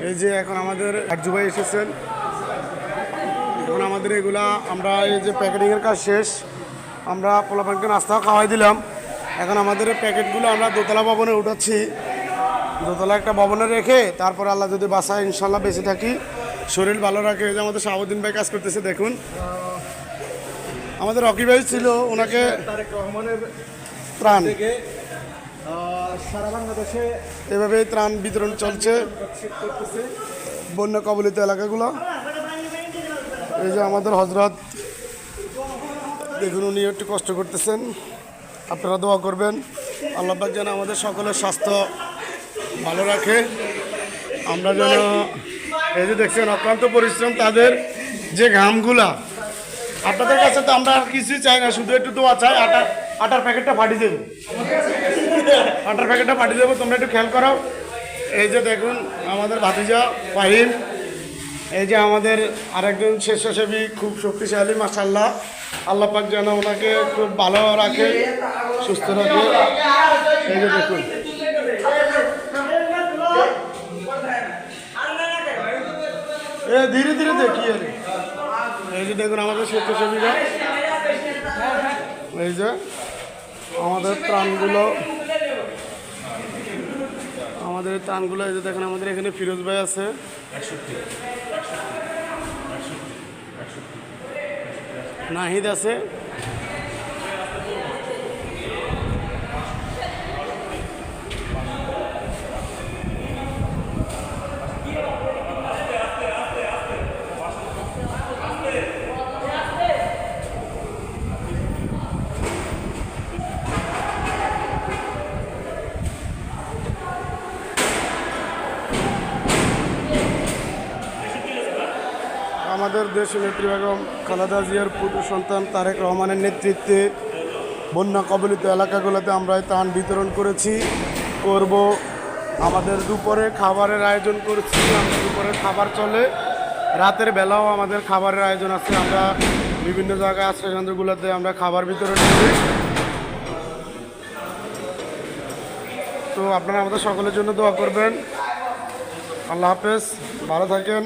এই যে এখন আমাদের আরজু ভাই এসেছেন। এখন আমাদের এগুলা আমরা এই যে প্যাকেটিংয়ের কাজ শেষ, আমরা পোলাপানকে নাস্তাও খাওয়াই দিলাম। এখন আমাদের এই প্যাকেটগুলো আমরা দোতলা ভবনে উঠাচ্ছি। দোতলা একটা ভবনে রেখে তারপর আল্লাহ যদি বাসায় ইনশাল্লাহ বেঁচে থাকি, শরীর ভালো রাখে। এই যে আমাদের শাহাবুদ্দিন ভাই কাজ করতেছে দেখুন। আমাদের রকি ভাই ছিল, ওনাকে তারেক রহমানের ত্রাণ থেকে সারা বাংলাদেশে এভাবেই ত্রাণ বিতরণ চলছে করতেছে। বন্যা কবলিত এলাকাগুলো। এই যে আমাদের হজরত দেখুন, উনি একটু কষ্ট করতেছেন, আপনারা দোয়া করবেন আল্লাহ পাক যেন আমাদের সকলের স্বাস্থ্য ভালো রাখে। আমরা যেন এই যে দেখছেন অক্লান্ত পরিশ্রম, তাদের যে ঘামগুলা, আপনাদের কাছে তো আমরা আর কিছুই চাই না, শুধু একটু দোয়া চাই। আটার প্যাকেটটা ফাটিয়ে দেবো, আটার প্যাকেটটা ফাটিয়ে দেবো, তোমরা একটু খেয়াল করো। এই যে দেখুন আমাদের ভাতিজা ফাহিম, এই যে আমাদের আরেকজন স্বেচ্ছাসেবী খুব শক্তিশালী, মাশাআল্লাহ। আল্লাহ পাক যেন ওনাকে খুব ভালো রাখে, সুস্থ রাখে। এই যে দেখুন, ধীরে ধীরে দেখি আর এই যে দেখুন আমাদের স্বেচ্ছাসেবীরা, এই যে আমাদের ত্রাণগুলো, আমাদের ত্রাণগুলো এই যে দেখেন। আমাদের এখানে ফিরোজ ভাই আছে, নাহিদ আছে, আমাদের দেশ নেত্রী বেগম খালেদা জিয়ার পুত্র সন্তান তারেক রহমানের নেতৃত্বে বন্যা কবলিত এলাকাগুলোতে আমরা ত্রাণ বিতরণ করেছি, করব। আমাদের দুপুরে খাবারের আয়োজন করেছি, আমরা দুপুরে খাবার চলে, রাতের বেলাও আমাদের খাবারের আয়োজন আছে। আমরা বিভিন্ন জায়গায় আশ্রয়কেন্দ্রগুলোতে আমরা খাবার বিতরণ করি। তো আপনারা আমাদের সকলের জন্য দোয়া করবেন। আল্লাহ হাফেজ, ভালো থাকেন।